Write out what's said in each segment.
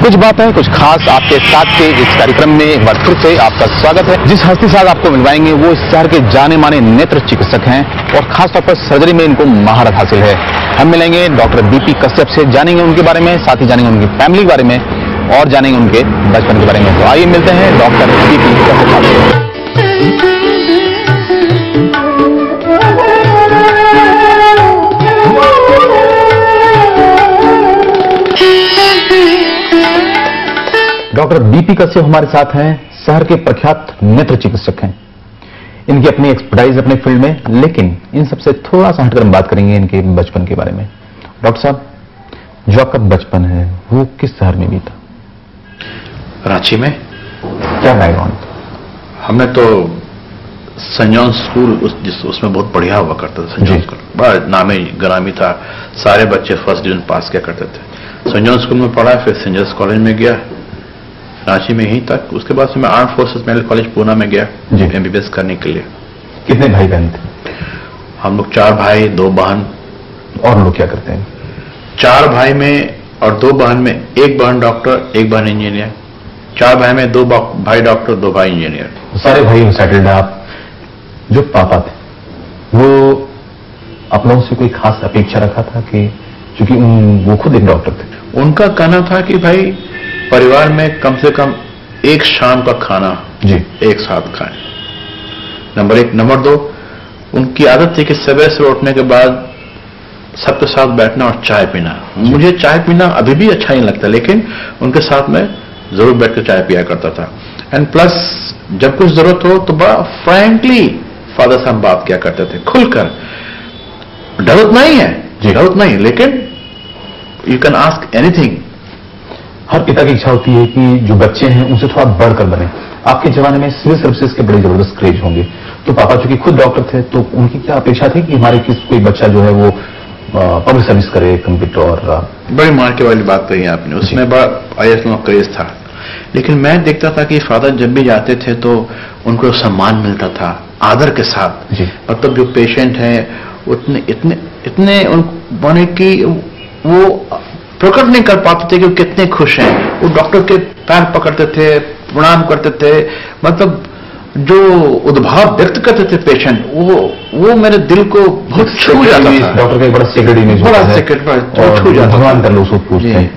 कुछ बातें कुछ खास आपके साथ के इस कार्यक्रम में एक बार फिर से आपका स्वागत है। जिस हस्ती साथ आपको मिलवाएंगे वो इस शहर के जाने माने नेत्र चिकित्सक हैं और खासतौर पर सर्जरी में इनको महारत हासिल है। हम मिलेंगे डॉक्टर बीपी कश्यप से, जानेंगे उनके बारे में, साथ ही जानेंगे उनकी फैमिली के बारे में और जानेंगे उनके बचपन के बारे में। तो आइए मिलते हैं डॉक्टर बीपी कश्यप से। डॉक्टर बीपी कश्यप हमारे साथ हैं, शहर के प्रख्यात नेत्र चिकित्सक हैं। इनकी अपनी एक्सपर्टाइज अपने फील्ड में, लेकिन इन सबसे थोड़ा सा हटकर हम बात करेंगे इनके बचपन के बारे में। डॉक्टर साहब, जो आपका बचपन है वो किस शहर में बीता? रांची में। क्या बैकग्राउंड? हमने तो सेंट जॉन स्कूल उसमें बहुत बढ़िया हुआ करता था। सेंट जॉन स्कूल बड़ा नामी ग्रामी था, सारे बच्चे फर्स्ट डिवीजन पास किया करते थे। सेंट जॉन स्कूल में पढ़ा, फिर सेंट जॉन्स कॉलेज में गया रांची में ही तक। उसके बाद से मैं arm forces medical college Poona में गया एमबीबीएस करने के लिए। कितने भाई बहन थे? हम लोग 4 भाई 2 बहन। और लोग क्या करते हैं? 4 भाई में और 2 बहन में, एक बहन डॉक्टर, एक बहन इंजीनियर। 4 भाई में 2 भाई डॉक्टर, 2 भाई इंजीनियर। सारे भाई सेटल्ड है। आप जो पापा थे वो आप लोगों से कोई खास अपेक्षा रखा था कि, क्योंकि वो खुद एक डॉक्टर थे? उनका कहना था कि भाई परिवार में कम से कम एक शाम का खाना जी एक साथ खाएं, नंबर 1। नंबर 2, उनकी आदत थी कि सवेरे से उठने के बाद सबके साथ बैठना और चाय पीना। मुझे चाय पीना अभी भी अच्छा नहीं लगता, लेकिन उनके साथ में जरूर बैठकर चाय पिया करता था। एंड प्लस जब कुछ जरूरत हो तो बड़ा फ्रैंकली फादर साहब बात किया करते थे, खुलकर। डरत नहीं है जी, डरत नहीं, लेकिन यू कैन आस्क एनीथिंग। हर पिता की इच्छा होती है कि जो बच्चे हैं उनसे थोड़ा बढ़कर बने। आपके जमाने में सिविल सर्विसेज के बड़े जबरदस्त क्रेज होंगे, तो पापा चूंकि खुद डॉक्टर थे तो उनकी क्या अपेक्षा थी कि हमारे कोई बच्चा जो है वो पब्लिक सर्विस करे, कंप्यूटर? और बड़ी मार्के वाली बात कही आपने, उसमें बड़ा आईएएस में क्रेज था। लेकिन मैं देखता था कि फादर जब भी जाते थे तो उनको सम्मान मिलता था, आदर के साथ। मतलब जो पेशेंट है उतने इतने इतने माने कि वो प्रकट नहीं कर पाते थे कि वो कितने खुश हैं। वो डॉक्टर के पैर पकड़ते थे, प्रणाम करते थे, मतलब जो उद्भाव व्यक्त करते थे पेशेंट, वो मेरे दिल को बहुत छू जाता था। डॉक्टर का एक बड़ा सीक्रेट इमेज, बड़ा सीक्रेट छू जाता, भगवान का लोग पूछते हैं।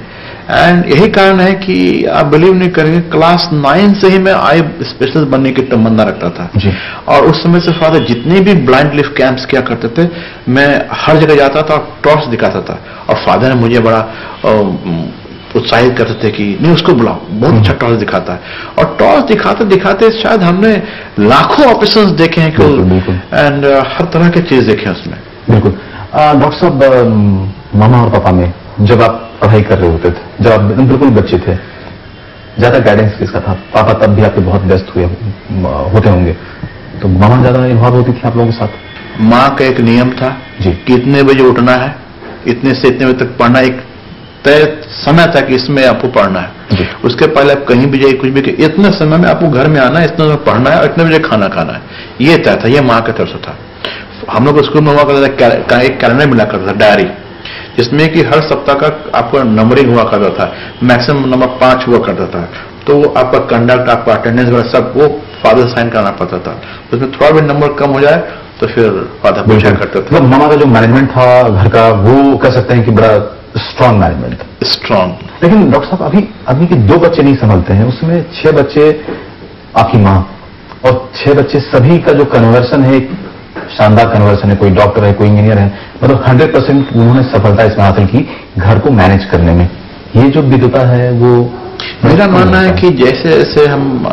एंड यही कारण है कि आप बिलीव नहीं करेंगे, क्लास 9 से ही मैं आई स्पेशलिस्ट बनने की तमन्ना रखता था जी। और उस समय से फादर जितने भी ब्लाइंड लिफ्ट कैंप्स किया करते थे, मैं हर जगह जाता था और टॉर्च दिखाता था। और फादर ने मुझे बड़ा उत्साहित करते थे कि नहीं उसको बुलाओ, बहुत अच्छा टॉर्च दिखाता है। और टॉर्च दिखाते दिखाते शायद हमने लाखों ऑपरेशंस देखे हैं एंड हर तरह के चीज देखे उसमें। बिल्कुल। डॉक्टर साहब, मामा और पापा में जब आप पढ़ाई कर रहे होते थे, जब आप बिल्कुल बच्चे थे, ज्यादा गाइडेंस किसका था? पापा तब भी आपके बहुत व्यस्त होते होंगे, तो मामा ज्यादा इन्वॉल्व होती थी आप लोगों के साथ? माँ का एक नियम था जी कि इतने बजे उठना है, इतने से इतने बजे तक पढ़ना, एक तय समय था कि इसमें आपको पढ़ना है जी। उसके पहले आप कहीं भी जाइए, कुछ भी, इतने समय में आपको घर में आना है, इतने समय पढ़ना है और इतने बजे खाना खाना है, ये तय था। ये माँ की तरफ से था। हम लोग स्कूल में हुआ करता था, एक कैलेंडर मिला करता था, डायरी, जिसमें कि हर सप्ताह का आपका नंबरिंग हुआ करता था। मैक्सिमम नंबर 5 हुआ करता था, तो आपका कंडक्ट, आपका अटेंडेंस वगैरह सब वो फादर साइन कराना पड़ता था। उसमें थोड़ा भी नंबर कम हो जाए तो फिर फादर पूछा करते थे। मामा का जो मैनेजमेंट था घर का, वो कह सकते हैं कि बड़ा स्ट्रॉन्ग मैनेजमेंट, स्ट्रॉन्ग। लेकिन डॉक्टर साहब अभी के 2 बच्चे नहीं संभलते हैं, उसमें 6 बच्चे आपकी माँ और 6 बच्चे, सभी का जो कन्वर्सन है शानदार कन्वर्सन है, कोई डॉक्टर है, कोई इंजीनियर है, मतलब 100% उन्होंने सफलता इसमें हासिल की घर को मैनेज करने में। ये जो विद्वता है वो, मेरा मानना है कि जैसे जैसे हम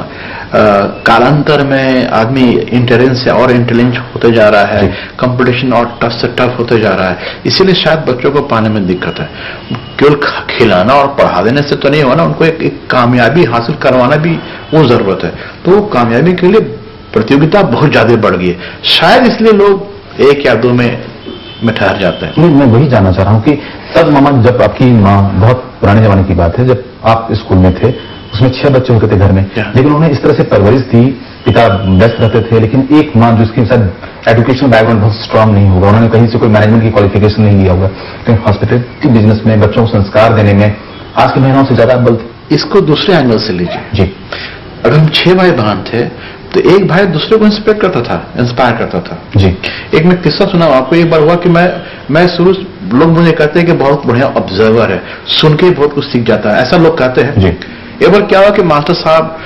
कालांतर में आदमी इंटेलिजेंस से और इंटेलिजेंट होते जा रहा है, कंपटीशन और टफ से टफ होते जा रहा है, इसीलिए शायद बच्चों को पाने में दिक्कत है। केवल खिलाना और पढ़ा देने से तो नहीं होना, उनको एक कामयाबी हासिल करवाना भी वो जरूरत है। तो कामयाबी के लिए प्रतियोगिता बहुत ज्यादा बढ़ गई है, शायद इसलिए लोग 1 या 2 में ठहर जाते हैं। मैं वही जानना चाह रहा हूँ कि तब मामा, जब आपकी माँ, बहुत पुराने जमाने की बात है, जब आप स्कूल में थे, उसमें 6 बच्चे होते थे घर में, लेकिन उन्होंने इस तरह से परवरिश दी, पिता व्यस्त रहते थे, लेकिन एक माँ जिसके साथ एजुकेशनल बैकग्राउंड बहुत स्ट्रांग नहीं होगा, उन्होंने कहीं से कोई मैनेजमेंट की क्वालिफिकेशन नहीं लिया होगा, तो हॉस्पिटलिटी बिजनेस में बच्चों को संस्कार देने में आज की महिलाओं से ज्यादा बल थे। इसको दूसरे एंगल से लीजिए जी। अगर हम 6 भाई बहन थे तो एक भाई दूसरे को इंस्पायर करता था जी। एक मैं किस्सा सुना आपको। एक बार हुआ कि मैं शुरू लोग मुझे कहते हैं कि बहुत बढ़िया ऑब्जर्वर है, सुन के बहुत कुछ सीख जाता है, ऐसा लोग कहते हैं जी। एक बार क्या हुआ कि मास्टर साहब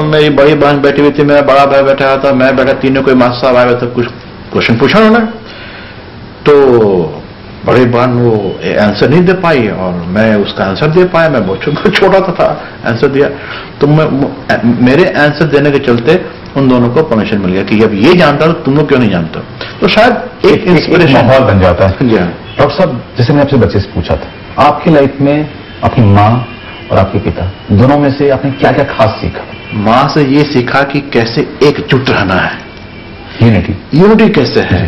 मेरी बड़ी बहन बैठी हुई थी, मेरा बड़ा भाई बैठा हुआ था, मैं बैठा, तीनों कोई मास्टर साहब आए हुए थे, कुछ क्वेश्चन पूछा उन्होंने तो बड़ी बहन वो आंसर नहीं दे पाई और मैं उसका आंसर दे पाया। मैं बहुत छोटा था आंसर दिया तो मेरे आंसर देने के चलते उन दोनों को परमिशन मिल गया कि अब ये जानता तो तुम लोग क्यों नहीं जानते। तो शायद एक इंस्पिरेशन माहौल बन जाता है। जी हाँ डॉक्टर साहब, जैसे मैंने आपसे बच्चे से पूछा था, आपकी लाइफ में अपनी माँ और आपके पिता दोनों में से आपने क्या क्या खास सीखा? माँ से ये सीखा कि कैसे एकजुट रहना है, यूनिटी कैसे है,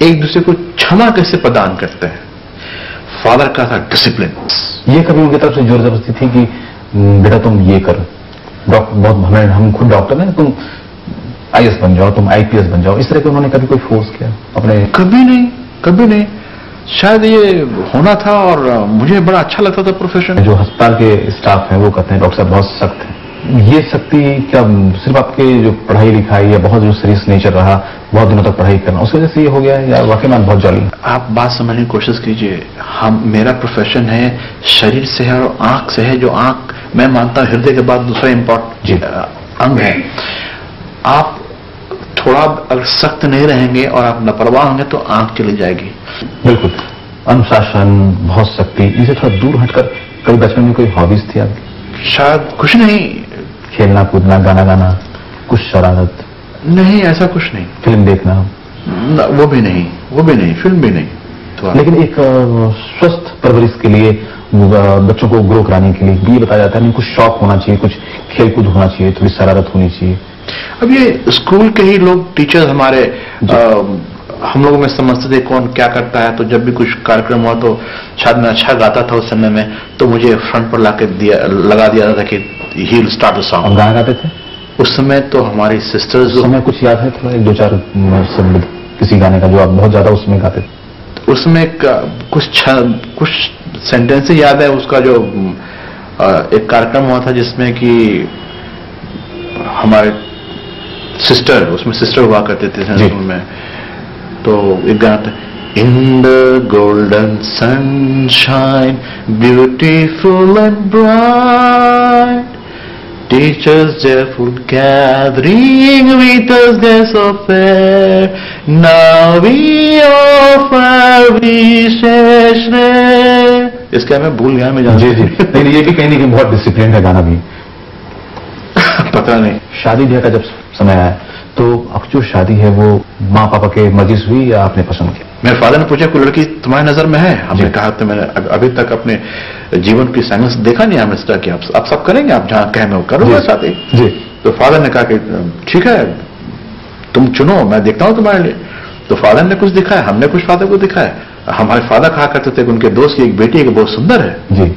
एक दूसरे को क्षमा कैसे प्रदान करते हैं। फादर का था डिसिप्लिन। ये कभी उनकी तरफ से जोर जबरदस्ती थी कि बेटा तुम ये करो, डॉक्टर बहुत हम खुद डॉक्टर हैं, तुम आईएएस बन जाओ, तुम आईपीएस बन जाओ, इस तरह के उन्होंने कभी कोई फोर्स किया अपने? कभी नहीं। शायद ये होना था और मुझे बड़ा अच्छा लगता था प्रोफेशन। जो अस्पताल के स्टाफ हैं वो कहते हैं डॉक्टर साहब बहुत सख्त हैं, ये सख्ती क्या सिर्फ आपके जो पढ़ाई लिखाई या बहुत जो सीरियस नेचर रहा, बहुत दिनों तक पढ़ाई करना, उसकी वजह से ये हो गया है या वाकई में बहुत जॉली? आप बात समझने की कोशिश कीजिए। मेरा प्रोफेशन है शरीर से है और आंख से है। जो आंख मैं मानता हूं हृदय के बाद दूसरा इंपॉर्टेंट अंग है। आप थोड़ा अगर सख्त नहीं रहेंगे और आप लापरवाह होंगे तो आंख चली जाएगी। बिल्कुल। अनुशासन, बहुत सख्ती, इसे थोड़ा दूर हटकर कभी बचपन में कोई हॉबीज थी आपकी? शायद कुछ नहीं। खेलना कूदना, गाना गाना, कुछ शरारत? नहीं, ऐसा कुछ नहीं। फिल्म देखना? वो भी नहीं, फिल्म भी नहीं। तो लेकिन एक स्वस्थ परवरिश के लिए बच्चों को ग्रो कराने के लिए ये बताया जाता है नहीं, कुछ शौक होना चाहिए, कुछ खेलकूद होना चाहिए, थोड़ी शरारत होनी चाहिए। अब ये स्कूल के ही लोग टीचर्स हमारे हम लोगों में समझते थे कौन क्या करता है। तो जब भी कुछ कार्यक्रम हुआ तो शायद मैं अच्छा गाता था उस समय में, तो मुझे फ्रंट पर लगा दिया था कि he will start the song. गाना गाते थे उस समय? तो हमारी सिस्टर्स समय कुछ याद है थोड़ा, एक दो चार शब्द किसी गाने का जो आप बहुत ज्यादा उसमें गाते थे? उसमें कुछ सेंटेंस याद है। उसका जो एक कार्यक्रम हुआ था जिसमें कि हमारे उसमें सिस्टर हुआ करते थे स्कूल में, तो एक गाना था, in the golden sunshine beautiful and bright teachers cheerful gathering with us they so fair now we offer विशेष। इसका मैं भूल गया, मैं जानता हूँ। नहीं, ये भी कहीं नहीं, बहुत डिसिप्लिन का गाना भी। पता नहीं। शादी ब्याह का जब समय आया तो अब जो शादी है वो माँ पापा के मर्जी से हुई या आपने पसंद की? मेरे फादर ने पूछा कोई लड़की तुम्हारी नजर में है? हमने कहा तो मैंने अभी तक अपने जीवन की संघर्ष देखा नहीं। हमने सोचा कि आप सब करेंगे, आप जहाँ कहें मैं करूंगा शादी जी। तो फादर ने कहा कि ठीक है तुम चुनो, मैं देखता हूँ तुम्हारे लिए। तो फादर ने कुछ दिखाया, हमने कुछ फादर को दिखाया। हमारे फादर कहा करते थे कि उनके दोस्त की एक बेटी है कि बहुत सुंदर है जी।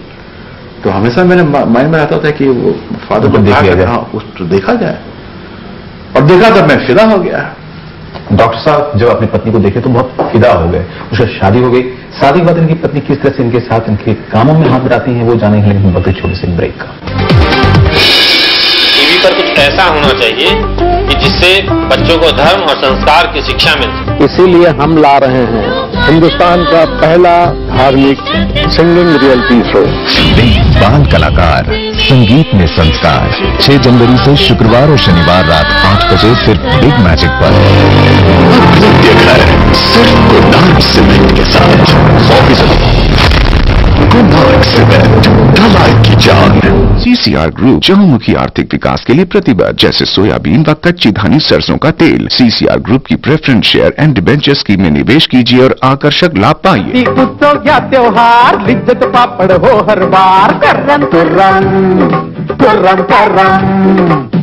तो हमेशा मेरे माइंड में रहता था कि वो फादर को देखा जाए, और देखा तब मैं फिदा हो गया। डॉक्टर साहब जब अपनी पत्नी को देखे तो बहुत फिदा हो गए, उसकी शादी हो गई। शादी के बाद इनकी पत्नी किस तरह से इनके साथ इनके कामों में हाथ बढ़ाती है वो जाने के लिए बहुत छोटे से ब्रेक का। टीवी पर कुछ ऐसा होना चाहिए कि जिससे बच्चों को धर्म और संस्कार की शिक्षा मिल सके। इसीलिए हम ला रहे हैं हिंदुस्तान का पहला धार्मिक सिंगिंग रियलिटी शो बिग बाल कलाकार संगीत में संस्कार 6 जनवरी से शुक्रवार और शनिवार रात 8 बजे सिर्फ बिग मैजिक पर। देखा है सिर्फ कोणार्क सीमेंट के साथ 100% कोणार्क सीमेंट ढलाई की जान। सीसीआर ग्रुप चहुमुखी आर्थिक विकास के लिए प्रतिबद्ध, जैसे सोयाबीन व कच्ची धानी सरसों का तेल। सीसीआर ग्रुप की preference share and debenture scheme में निवेश कीजिए और आकर्षक लाभ पाइए। उत्सव या त्योहार लिज्जत पापड़ हो हर बार, करम तुर्रम तुर्रम करम,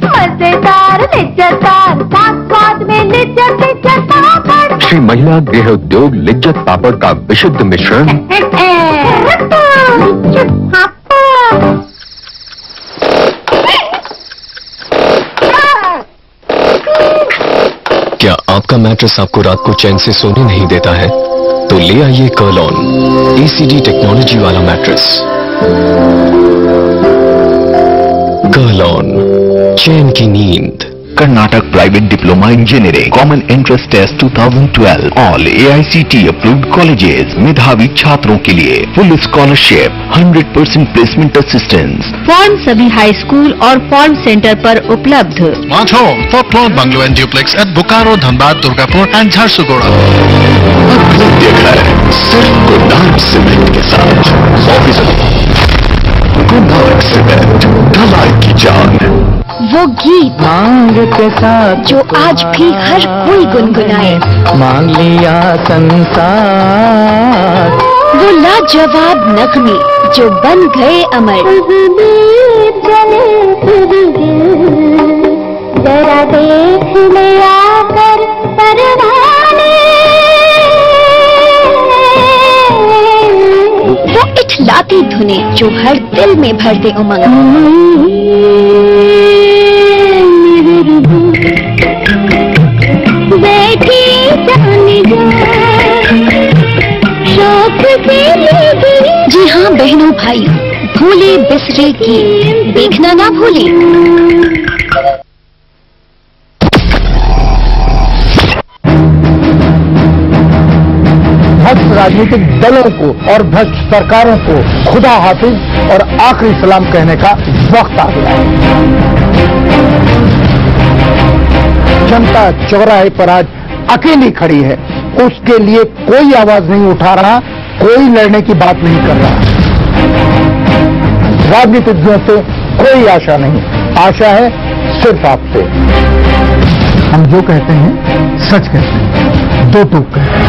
मजेदार लिज्जतदार स्वाद में लिज्जत लिज्जत पापड़। श्री महिला गृह उद्योग लिज्जत पापड़ का विशुद्ध मिश्रण। क्या आपका मैट्रेस आपको रात को चैन से सोने नहीं देता है? तो ले आइए कर्लऑन एसीडी टेक्नोलॉजी वाला मैट्रेस। कर्ल ऑन, चैन की नींद। Karnataka Private Diploma Engineering Common Entrance Test 2012 All AICT approved colleges मेधावी छात्रों के लिए full scholarship 100% placement assistance। Form सभी हाई स्कूल और फॉर्म सेंटर पर उपलब्ध। Smart home for plot bungalow and duplex at Bokaro, Dhanbad, Durgapur and Jharsuguda। अद्भुत घर सिर्फ कोणार्क सीमेंट के साथ 100% कोणार्क सीमेंट ढलाई की जान। वो गीत मांग के साथ जो आज भी हर कोई गुनगुनाए, मांग लिया संसार। वो लाजवाब नगमे जो बन गए अमर। जरा देख ले आकर परवाने, वो इठलाती धुनें जो हर दिल में भरते उमंग। बैठी जाने शौक से जी हाँ बहनों भाई, भूले बिसरे की देखना ना भूले। भ्रष्ट राजनीतिक दलों को और भ्रष्ट सरकारों को खुदा हाफिज और आखिरी सलाम कहने का वक्त आ गया है। जनता चौराहे पर आज अकेली खड़ी है, उसके लिए कोई आवाज नहीं उठा रहा, कोई लड़ने की बात नहीं कर रहा। राजनीतिज्ञों से कोई आशा नहीं, आशा है सिर्फ आपसे। हम जो कहते हैं सच कहते हैं, दो टूक कहते हैं।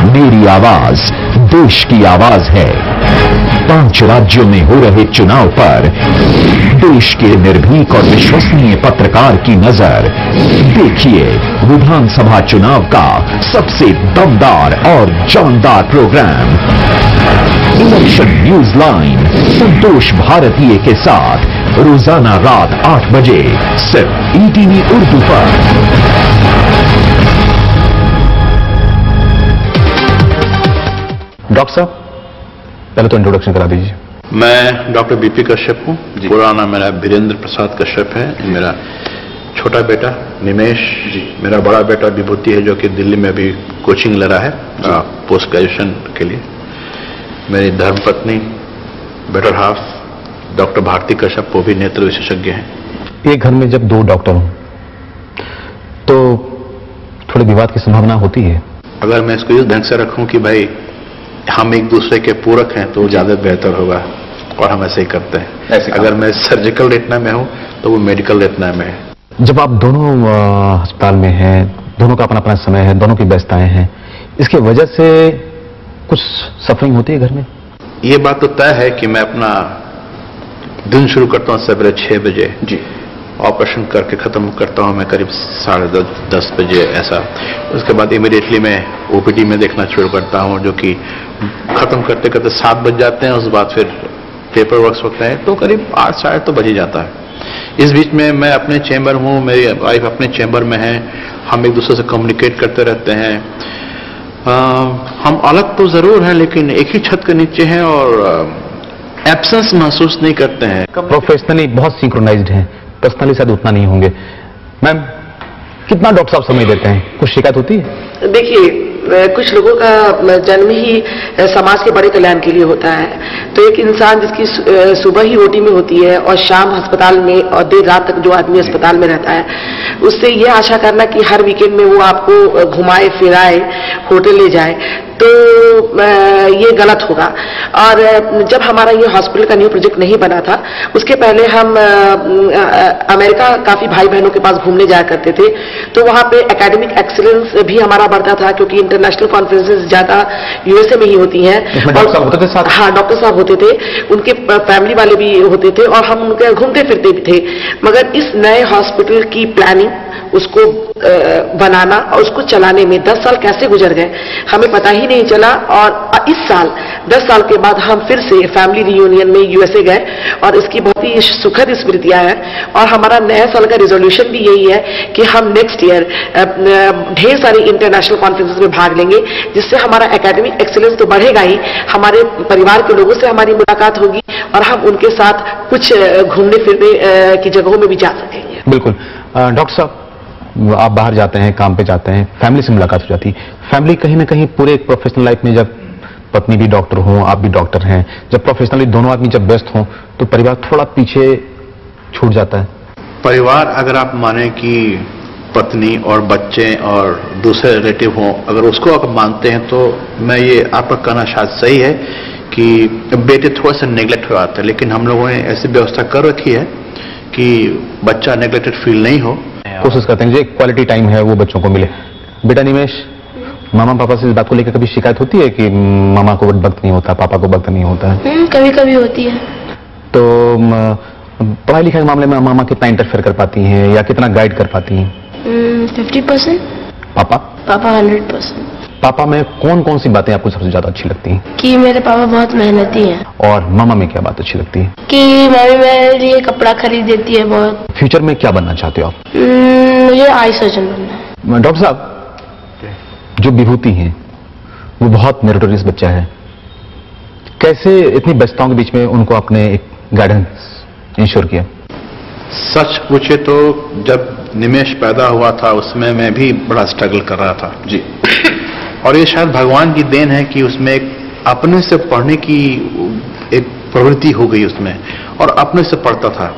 मेरी आवाज देश की आवाज है। 5 राज्यों में हो रहे चुनाव पर देश के निर्भीक और विश्वसनीय पत्रकार की नजर। देखिए विधानसभा चुनाव का सबसे दमदार और जानदार प्रोग्राम इलेक्शन न्यूज लाइन संतोष भारतीय के साथ रोजाना रात 8 बजे सिर्फ ईटीवी उर्दू पर। डॉक्टर साहब पहले तो इंट्रोडक्शन करा दीजिए। मैं डॉक्टर बीपी कश्यप हूँ। पूरा नाम मेरा वीरेंद्र प्रसाद कश्यप है। मेरा छोटा बेटा निमेश जी, मेरा बड़ा बेटा विभूति है जो कि दिल्ली में अभी कोचिंग ले रहा है पोस्ट ग्रेजुएशन के लिए। मेरी धर्मपत्नी better half doctor Bharti Kashyap, वो भी नेत्र विशेषज्ञ हैं। एक घर में जब 2 डॉक्टर हों तो थोड़ी विवाद की संभावना होती है। अगर मैं इसको इस ढंग से रखूं कि भाई हम एक दूसरे के पूरक हैं तो ज्यादा बेहतर होगा, और हम ऐसे ही करते हैं। अगर मैं सर्जिकल रेटिना में हूं तो वो मेडिकल रेटिना में है। जब आप दोनों अस्पताल में हैं, दोनों का अपना अपना समय है, दोनों की व्यस्तताएं हैं, इसकी वजह से कुछ सफरिंग होती है घर में? ये बात तो तय है कि मैं अपना दिन शुरू करता हूँ सवेरे 6 बजे जी, ऑपरेशन करके खत्म करता हूँ मैं करीब 10:30 बजे ऐसा। उसके बाद इमीडिएटली मैं ओपीडी में देखना शुरू करता हूँ, जो कि खत्म करते करते 7 बज जाते हैं। उसके बाद फिर पेपर वर्क्स होते हैं तो करीब 8 साढ़े तो बज ही जाता है। इस बीच में मैं अपने चैम्बर हूँ, मेरी वाइफ अपने चैम्बर में है, हम एक दूसरे से कम्युनिकेट करते रहते हैं। हम अलग तो जरूर हैं लेकिन एक ही छत के नीचे हैं और एब्सेंस महसूस नहीं करते हैं। प्रोफेशनली बहुत सिंक्रोनाइज्ड हैं, पर्सनली शायद उतना नहीं होंगे। मैम कितना डॉक्टर साहब समय देते हैं? कुछ शिकायत होती है? देखिए कुछ लोगों का जन्म ही समाज के बड़े कल्याण के लिए होता है। तो एक इंसान जिसकी सुबह ही ओटी में होती है और शाम अस्पताल में और देर रात तक जो आदमी अस्पताल में रहता है, उससे ये आशा करना कि हर वीकेंड में वो आपको घुमाए फिराए होटल ले जाए, तो ये गलत होगा। और जब हमारा ये हॉस्पिटल का न्यू प्रोजेक्ट नहीं बना था, उसके पहले हम अमेरिका काफी भाई बहनों के पास घूमने जाया करते थे। तो वहां पे एकेडमिक एक्सीलेंस भी हमारा बढ़ता था, क्योंकि इंटरनेशनल कॉन्फ्रेंसेस ज्यादा यूएसए में ही होती हैं। डॉक्टर साहब होते थे साथ? हाँ, डॉक्टर साहब होते थे, उनके फैमिली वाले भी होते थे और हम उनके घूमते फिरते भी थे। मगर इस नए हॉस्पिटल की प्लानिंग, उसको बनाना और उसको चलाने में 10 साल कैसे गुजर गए हमें पता ही नहीं चला और इस साल 10 साल के बाद हम फिर से फैमिली रियूनियन में यूएसए गए और इसकी बहुत ही सुखद स्मृतियां हैं। और हमारा नया साल का रिजोल्यूशन भी यही है कि हम नेक्स्ट ईयर ढेर सारी इंटरनेशनल कॉन्फ्रेंसेस में भाग लेंगे, जिससे हमारा एकेडमिक एक्सीलेंस तो बढ़ेगा ही, हमारे परिवार के लोगों से हमारी मुलाकात होगी और हम उनके साथ कुछ घूमने फिरने की जगहों में भी जा सकेंगे। बिल्कुल। डॉक्टर साहब, आप बाहर जाते हैं, काम पे जाते हैं, फैमिली से मुलाकात हो जाती है। फैमिली कहीं ना कहीं पूरे प्रोफेशनल लाइफ में, जब पत्नी भी डॉक्टर हो, आप भी डॉक्टर हैं, जब प्रोफेशनली दोनों आदमी जब व्यस्त हों तो परिवार थोड़ा पीछे छूट जाता है। परिवार अगर आप माने कि पत्नी और बच्चे और दूसरे रिलेटिव हों, अगर उसको आप मानते हैं तो मैं ये आपका कहना शायद सही है कि बेटे थोड़ा सा नेग्लेक्ट हो जाता है, लेकिन हम लोगों ने ऐसी व्यवस्था कर रखी है कि बच्चा नेग्लेक्टेड फील नहीं हो। कोशिश करते हैं जो क्वालिटी टाइम है वो बच्चों को मिले। बेटा निमेश, मामा पापा से इस बात को लेकर कभी शिकायत होती है कि मामा को वक्त नहीं होता, पापा को वक्त नहीं होता है? कभी कभी होती है। तो पढ़ाई लिखाई के मामले में मामा कितना इंटरफेयर कर पाती हैं या कितना गाइड कर पाती हैं? 50%। पापा? पापा 100%। पापा में कौन कौन सी बातें आपको सबसे ज्यादा अच्छी लगती हैं? कि मेरे पापा बहुत मेहनती हैं। और मामा में क्या बात अच्छी लगती है? कि मम्मी मेरे लिए कपड़ा खरीद देती है बहुत। फ्यूचर में क्या बनना चाहते हो आप? मुझे आई सर्जन बनना है। डॉक्टर साहब, जो विभूति हैं वो बहुत मेरिटोरियस बच्चा है, कैसे इतनी व्यस्तताओं के बीच में उनको आपने एक गाइडेंस इंश्योर किया? सच पूछे तो जब निमेश पैदा हुआ था उसमें मैं भी बड़ा स्ट्रगल कर रहा था जी। और ये शायद भगवान की देन है कि उसमें एक अपने से पढ़ने की एक प्रवृत्ति हो गई उसमें, और अपने से पढ़ता था।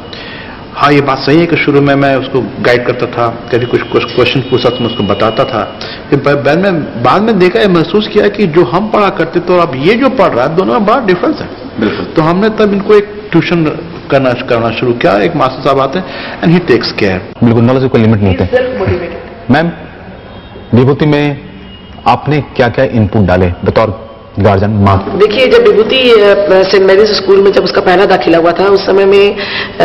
हाँ, ये बात सही है कि शुरू में मैं उसको गाइड करता था, कभी कुछ क्वेश्चन पूछा तो मैं उसको बताता था। फिर बाद में देखा, महसूस किया कि जो हम पढ़ा करते तो अब ये जो पढ़ रहा है, दोनों में बड़ा डिफरेंस है। बिल्कुल। तो हमने तब इनको एक ट्यूशन करना शुरू किया। एक मास्टर साहब आते हैं एंड ही टेक्स केयर। बिल्कुल, नॉलेज कोई लिमिट नहीं होते। मैम, विभूति में आपने क्या क्या इनपुट डाले बतौर गार्जियन, माँ? देखिए, जब विभूति सेंट मैरीज स्कूल में जब उसका पहला दाखिला हुआ था, उस समय में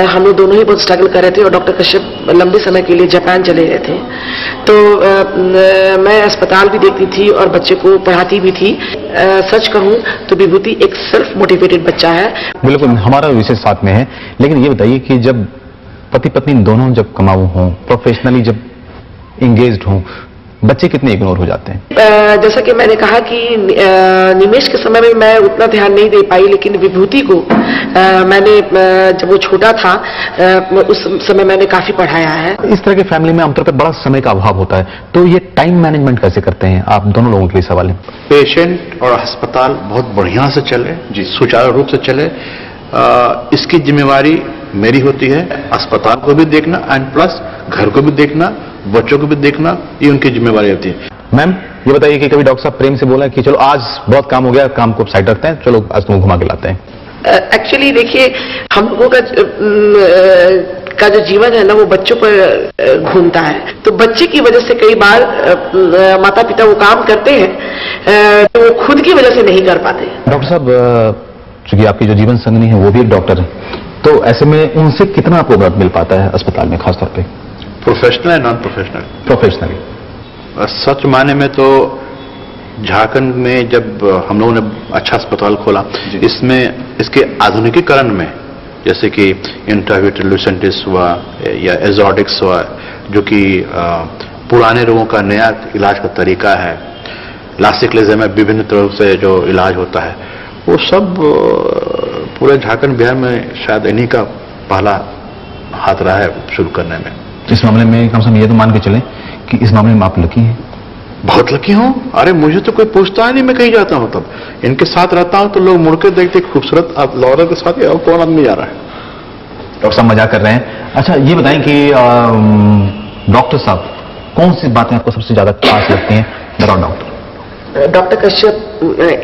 हम लोग दोनों ही बहुत स्ट्रगल कर रहे थे और डॉक्टर कश्यप लंबे समय के लिए जापान चले गए थे। तो मैं अस्पताल भी देखती थी और बच्चे को पढ़ाती भी थी। सच कहूं तो विभूति एक सेल्फ मोटिवेटेड बच्चा है। बिल्कुल, हमारा विषय साथ में है। लेकिन ये बताइए कि जब पति पत्नी दोनों जब कमाऊ हों, प्रोफेशनली जब एंगेज्ड हों, बच्चे कितने इग्नोर हो जाते हैं? जैसा कि मैंने कहा कि निमेश के समय में मैं उतना ध्यान नहीं दे पाई, लेकिन विभूति को मैंने जब वो छोटा था उस समय मैंने काफी पढ़ाया है। इस तरह के फैमिली में आमतौर पर बड़ा समय का अभाव होता है, तो ये टाइम मैनेजमेंट कैसे करते हैं आप दोनों लोगों के लिए सवाल है। पेशेंट और अस्पताल बहुत बढ़िया से चले जी, सुचारू रूप से चले, इसकी जिम्मेवारी मेरी होती है। अस्पताल को भी देखना एंड प्लस घर को भी देखना, बच्चों को भी देखना, ये उनकी जिम्मेवारी होती है। मैम, ये बताइए कि कभी डॉक्टर साहब प्रेम से बोला कि चलो आज बहुत काम हो गया, काम को साइड रखते हैं, चलो आज तुम घुमा के लाते हैं? एक्चुअली देखिए, हम लोगों का जो जीवन है ना, वो बच्चों पर घूमता है। तो बच्चे की वजह से कई बार माता पिता वो काम करते हैं तो वो खुद की वजह से नहीं कर पाते। डॉक्टर साहब, चूंकि आपकी जो जीवन संगनी है वो भी एक डॉक्टर है, तो ऐसे में उनसे कितना आपको वक्त मिल पाता है अस्पताल में, खासतौर पे प्रोफेशनल है नॉन प्रोफेशनल? प्रोफेशनली। सच माने में तो झारखंड में जब हम लोगों ने अच्छा अस्पताल खोला, इसमें इसके आधुनिकीकरण में जैसे कि इंट्रावेट्रल लुसेंटिस हुआ या एजॉर्डिक्स हुआ, जो कि पुराने रोगों का नया इलाज का तरीका है, लासिक लेजर में विभिन्न तरह से जो इलाज होता है, वो सब पूरे झारखंड बिहार में शायद इन्हीं का पहला हाथ रहा है शुरू करने में। इस मामले में कम से कम ये तो मान के चलें कि इस मामले में आप लकी हैं। बहुत लकी हूं। अरे मुझे तो कोई पूछता ही नहीं, मैं कहीं जाता हूं तब इनके साथ रहता हूं तो लोग मुड़ के देखते खूबसूरत लौरा के साथ और कौन आदमी जा रहा है। डॉक्टर साहब मजाक कर रहे हैं। अच्छा, ये बताएं कि डॉक्टर साहब कौन सी बातें आपको सबसे ज्यादा खास लगती हैं बताओ डॉक्टर? डॉक्टर कश्यप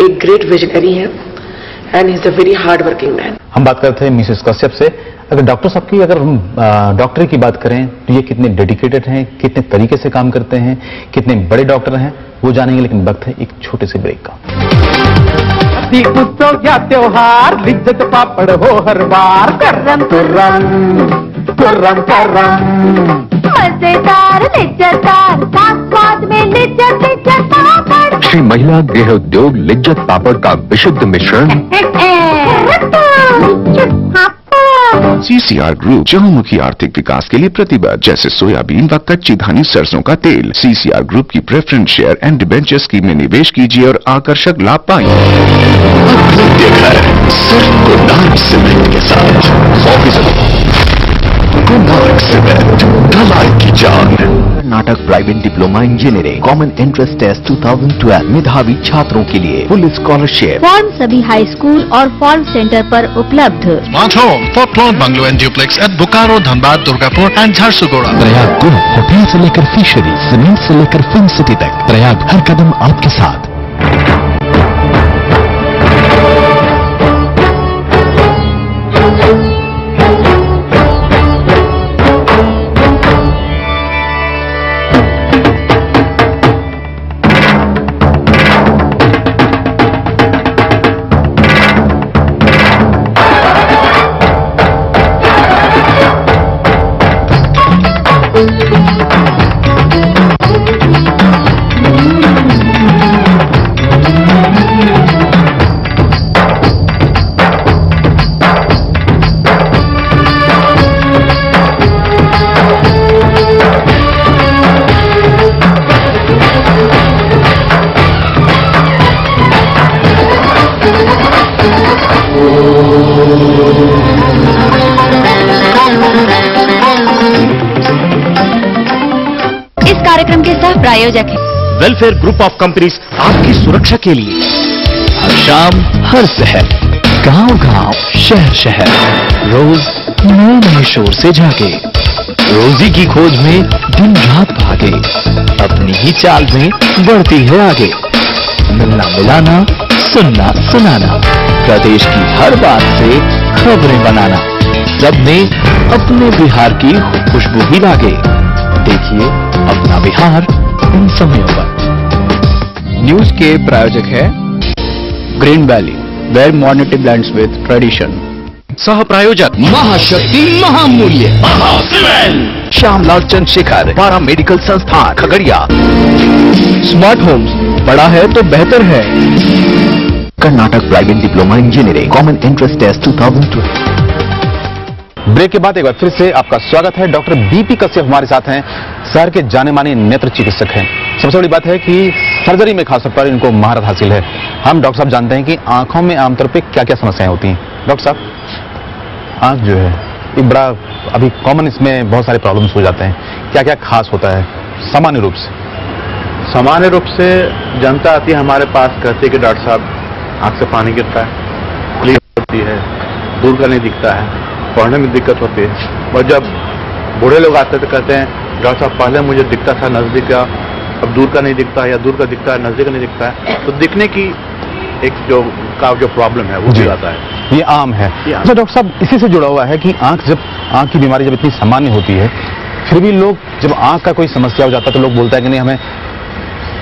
एक ग्रेट विजनरी है and he is a very hard working man. हम बात करते हैं मिसेस कश्यप से। अगर डॉक्टर साहब की अगर हम डॉक्टरी की बात करें तो ये कितने डेडिकेटेड हैं, कितने तरीके से काम करते हैं, कितने बड़े डॉक्टर हैं, वो जानेंगे। लेकिन वक्त है एक छोटे से ब्रेक का। उत्सव या त्योहार, लिज्जत पापड़ हो हर बार, करम तुर्रम तुर्रम करम, मजेदार लिज्जतदार, स्वाद में लिज्जत लिज्जत पापड़ श्री महिला गृह उद्योग लिज्जत पापड़ का विशुद्ध मिश्रण। CCR ग्रुप चहुमुखी आर्थिक विकास के लिए प्रतिबद्ध, जैसे सोयाबीन व कच्ची धानी सरसों का तेल। CCR ग्रुप की preference share and debenture scheme में निवेश कीजिए और आकर्षक लाभ पाएं। देखा है सिर्फ कोणार्क सीमेंट के साथ 100% कोणार्क सीमेंट, ढलाई की जान। Karnataka private diploma engineering common entrance test 2012 मेधावी छात्रों के लिए फुल स्कॉलरशिप। फॉर्म सभी हाई स्कूल और फॉर्म सेंटर पर उपलब्ध। Smart home for plot bungalow and duplex at Bokaro, Dhanbad, Durgapur and Jharsuguda. Prayag Guru hotel से लेकर फिशरी, सीमेंट से लेकर फिल्म सिटी तक, प्रयाग हर कदम आपके साथ। कार्यक्रम के सह प्रायोजक है वेलफेयर ग्रुप ऑफ कंपनीज, आपकी सुरक्षा के लिए हर शाम हर शहर, गांव-गांव, शहर-शहर रोज नए शोर से जागे, रोजी की खोज में दिन रात भागे, अपनी ही चाल में बढ़ती है आगे। मिलना मिलाना, सुनना सुनाना, प्रदेश की हर बात से खबरें बनाना, सब में अपने बिहार की खुशबू ही लागे। देखिए अपना बिहार इन समयों पर। न्यूज के प्रायोजक है green valley, where modernity blends with tradition. सह प्रायोजक महाशक्ति महामूल्य, श्यामलाल चंद्रशेखर पारा मेडिकल संस्थान खगड़िया। स्मार्ट होम्स, बड़ा है तो बेहतर है। Karnataka private diploma engineering common entrance test 2012। Break के बाद एक बार फिर से आपका स्वागत है। डॉक्टर बीपी कश्यप हमारे साथ हैं, शहर के जाने माने नेत्र चिकित्सक हैं। सबसे बड़ी बात है कि सर्जरी में खासतौर पर इनको महारत हासिल है। हम डॉक्टर साहब जानते हैं कि आंखों में आमतौर पे क्या क्या समस्याएं होती हैं। डॉक्टर साहब, आंख जो है एक बड़ा अभी कॉमन, इसमें बहुत सारे प्रॉब्लम्स हो जाते हैं, क्या क्या खास होता है सामान्य रूप से? सामान्य रूप से जनता आती है हमारे पास, कहती है कि डॉक्टर साहब आंख से पानी गिरता है, क्लीन होती है, दूर का नहीं दिखता है, पढ़ने में दिक्कत होती है। और जब बूढ़े लोग आते तो कहते हैं डॉक्टर साहब पहले मुझे दिखता था नजदीक का, अब दूर का नहीं दिखता, या दूर का दिखता है नजदीक का नहीं दिखता है। तो दिखने की एक जो प्रॉब्लम है वो भी आता है, ये आम है। अच्छा डॉक्टर साहब, इसी से जुड़ा हुआ है कि आंख की बीमारी जब इतनी सामान्य होती है, फिर भी लोग जब आंख का कोई समस्या हो जाता है तो लोग बोलते हैं कि नहीं, हमें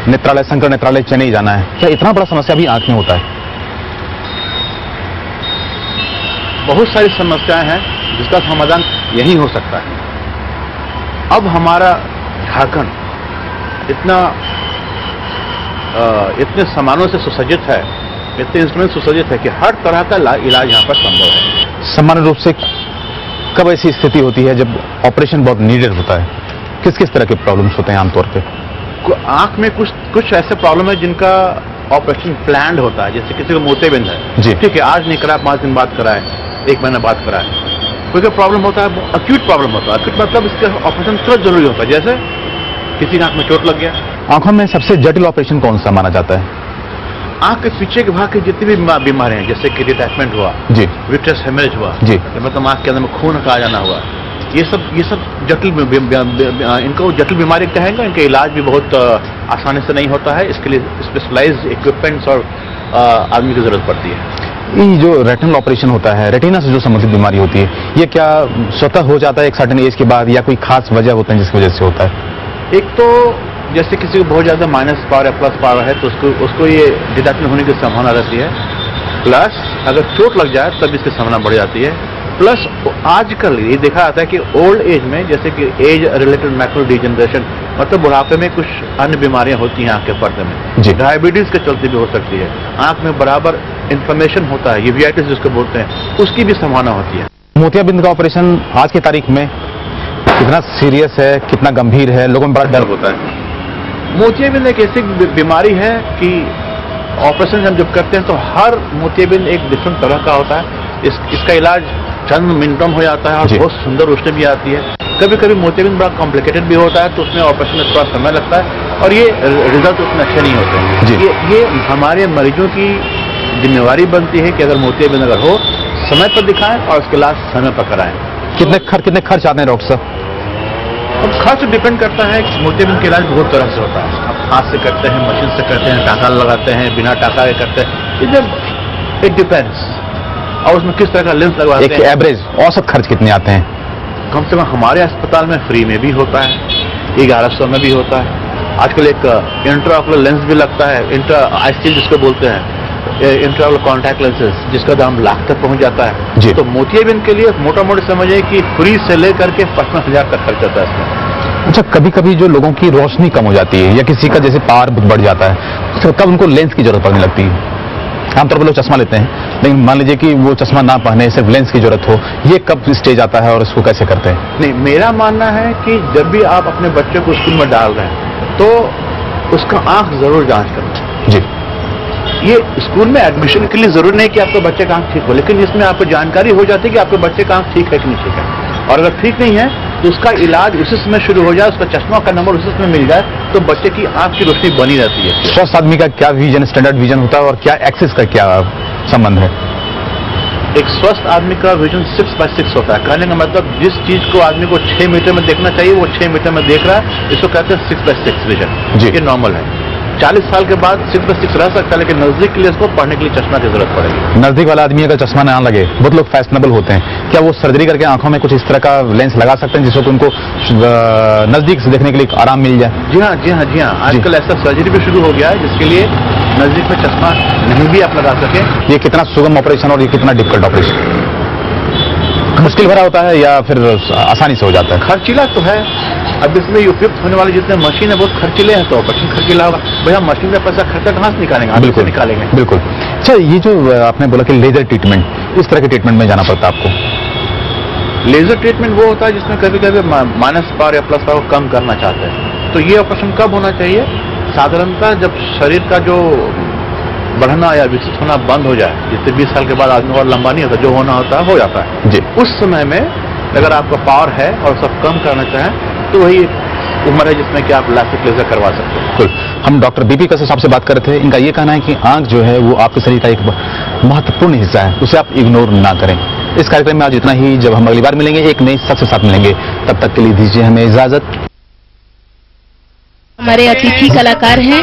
नेत्रालय, शंकर नेत्रालय चेन्नई जाना है। क्या इतना बड़ा समस्या भी आंख में होता है? बहुत सारी समस्याएं हैं जिसका समाधान यही हो सकता है। अब हमारा झारखंड इतने सामानों से सुसज्जित है, इतने इंस्ट्रूमेंट सुसज्जित है कि हर तरह का इलाज यहाँ पर संभव है। सामान्य रूप से कब ऐसी स्थिति होती है जब ऑपरेशन बहुत नीडेड होता है? किस किस तरह के प्रॉब्लम्स होते हैं आमतौर पे? आंख में कुछ ऐसे प्रॉब्लम है जिनका ऑपरेशन प्लान्ड होता है, जैसे किसी को मोतियाबिंद है, ठीक है, आज नहीं कराए, 5 दिन बाद कराए, 1 महीना बाद कराए। कोई प्रॉब्लम होता है, अक्यूट प्रॉब्लम होता है, अक्यूट मतलब इसका ऑपरेशन तुरंत जरूरी होता है, जैसे किसी की आंख में चोट लग गया। आंखों में सबसे जटिल ऑपरेशन कौन सा माना जाता है? आंख के पीछे के भाग की जितनी भी बीमारियां हैं, जैसे कि डिटैचमेंट हुआ जी, विट्रस हेमरेज हुआ जी, मतलब आंख के अंदर में खून का आ जाना हुआ, ये सब जटिल इनको जटिल बीमारी कहेंगे। इनका इलाज भी बहुत आसानी से नहीं होता है, इसके लिए स्पेशलाइज्ड इक्विपमेंट्स और आदमी की जरूरत पड़ती है। ये जो रेटिनल ऑपरेशन होता है, रेटिना से जो संबंधित बीमारी होती है, ये क्या स्वतः हो जाता है एक सर्टेन एज के बाद, या कोई खास वजह होता है जिसकी वजह से होता है? एक तो जैसे किसी को बहुत ज्यादा माइनस पावर या प्लस पावर है तो उसको ये डिटेक्शन होने की संभावना रहती है, प्लस अगर चोट लग जाए तब इसकी संभावना बढ़ जाती है। प्लस आजकल ये देखा जाता है कि ओल्ड एज में, जैसे कि एज रिलेटेड मैकुलर डिजेनरेशन, मतलब बुढ़ापे में कुछ अन्य बीमारियां होती हैं आंख के पर्दे में, डायबिटीज के चलते भी हो सकती है, आंख में बराबर इन्फ्लेमेशन होता है, यूवियाटिस जिसको बोलते हैं, उसकी भी संभावना होती है। मोतियाबिंद का ऑपरेशन आज की तारीख में कितना सीरियस है, कितना गंभीर है, लोगों में बड़ा डर होता है। मोतियाबिंद एक ऐसी बीमारी है कि ऑपरेशन हम जब करते हैं तो हर मोतियाबिंद एक डिफरेंट तरह का होता है। इसका इलाज चंद मिनटों में हो जाता है और बहुत सुंदर रोशनी भी आती है। कभी कभी मोतियाबिंद बड़ा कॉम्प्लिकेटेड भी होता है, तो उसमें ऑपरेशन में थोड़ा समय लगता है और ये रिजल्ट उतने अच्छे नहीं होते। ये हमारे मरीजों की जिम्मेवारी बनती है कि अगर मोतियाबिंद अगर हो, समय पर दिखाएं और उसके इलाज समय पर कराएं। कितने खर्च आते हैं डॉक्टर साहब? अब खर्च डिपेंड करता है कि मोतियाबिंद का इलाज बहुत तरह से होता है। आप हाथ से करते हैं, मशीन से करते हैं, टाँका लगाते हैं, बिना टाँका के करते हैं, इट डिपेंड्स। और उसमें किस तरह का लेंस लगवाते हैं। एक एवरेज औसत खर्च कितने आते हैं? कम से कम हमारे अस्पताल में फ्री में भी होता है, 1100 में भी होता है। आजकल एक इंट्राऑकुलर लेंस भी लगता है, आईसीएल जिसको बोलते हैं, इंट्राऑकुलर कॉन्टैक्ट लेंसेज, जिसका दाम लाख तक पहुंच जाता है। तो मोतियाबिंद के लिए मोटा मोटी समझिए कि फ्री से लेकर के 55,000 का खर्च आता है इसमें। अच्छा, कभी कभी जो लोगों की रोशनी कम हो जाती है या किसी का जैसे पावर बढ़ जाता है, तो कब उनको लेंस की जरूरत पड़ने लगती है? आमतौर पर लोग चश्मा लेते हैं, लेकिन मान लीजिए कि वो चश्मा ना पहने, सिर्फ लेंस की जरूरत हो, ये कब स्टेज आता है और इसको कैसे करते हैं? नहीं, मेरा मानना है कि जब भी आप अपने बच्चे को स्कूल में डाल रहे हैं तो उसका आंख जरूर जांच करें। जी, ये स्कूल में एडमिशन के लिए जरूरी नहीं कि आपके बच्चे का आंख ठीक हो, लेकिन इसमें आपको जानकारी हो जाती है कि आपके बच्चे का आंख ठीक है कि नहीं ठीक है। और अगर ठीक नहीं है तो उसका इलाज उसी समय शुरू हो जाए, उसका चश्मा का नंबर उसी समय मिल जाए, तो बच्चे की आंख की रोशनी बनी रहती है। स्वस्थ आदमी का क्या विजन, स्टैंडर्ड विजन होता है और क्या एक्सेस का क्या संबंध है? एक स्वस्थ आदमी का विजन 6x6 होता है। कहने का मतलब जिस चीज को आदमी को 6 मीटर में देखना चाहिए वो 6 मीटर में देख रहा है, इसको कहते हैं 6x6 विजन। ये नॉर्मल है। 40 साल के बाद 6x6 रह सकता है, लेकिन नजदीक के लिए इसको पढ़ने के लिए चश्मा की जरूरत पड़ेगी। नजदीक वाला आदमी अगर चश्मा ना लगे, बहुत लोग फैशनेबल होते हैं, क्या वो सर्जरी करके आंखों में कुछ इस तरह का लेंस लगा सकते हैं जिससे उनको नजदीक से देखने के लिए आराम मिल जाए? जी हाँ। आजकल ऐसा सर्जरी भी शुरू हो गया है जिसके लिए नजदीक में चश्मा नहीं भी आप लगा सके। ये कितना सुगम ऑपरेशन और ये कितना डिफिकल्ट ऑपरेशन? मुश्किल भरा होता है या फिर आसानी से हो जाता है? खर्चीला तो है। अब इसमें उपयुक्त होने वाले जितने मशीन है बहुत खर्चीले हैं, तो ऑपरेशन खर्चीला होगा। भैया मशीन में पैसा खर्चा कहाँ से निकालेंगे? बिल्कुल निकालेंगे। बिल्कुल। अच्छा, ये जो आपने बोला कि लेजर ट्रीटमेंट, इस तरह के ट्रीटमेंट में जाना पड़ता है आपको? लेजर ट्रीटमेंट वो होता है जिसमें कभी कभी माइनस पावर या प्लस पावर कम करना चाहते हैं। तो ये ऑपरेशन कब होना चाहिए? साधारणतः जब शरीर का जो बढ़ना या विकसित होना बंद हो जाए, जिससे 20 साल के बाद आदमी और लंबा नहीं होता, जो होना होता है हो जाता है जी। उस समय में अगर आपका पावर है और सब कम करना चाहें तो वही उम्र है जिसमें कि आप लासिक लेजर करवा सकते हैं। बिल्कुल। हम डॉक्टर बीपी कसर साहब से बात कर रहे थे। इनका ये कहना है कि आंख जो है वो आपके शरीर का एक महत्वपूर्ण हिस्सा है, उसे आप इग्नोर ना करें। इस कार्यक्रम में आज इतना ही। जब हम अगली बार मिलेंगे एक नई शख्स के साथ मिलेंगे, तब तक के लिए दीजिए हमें इजाजत। हमारे अतिथि कलाकार हैं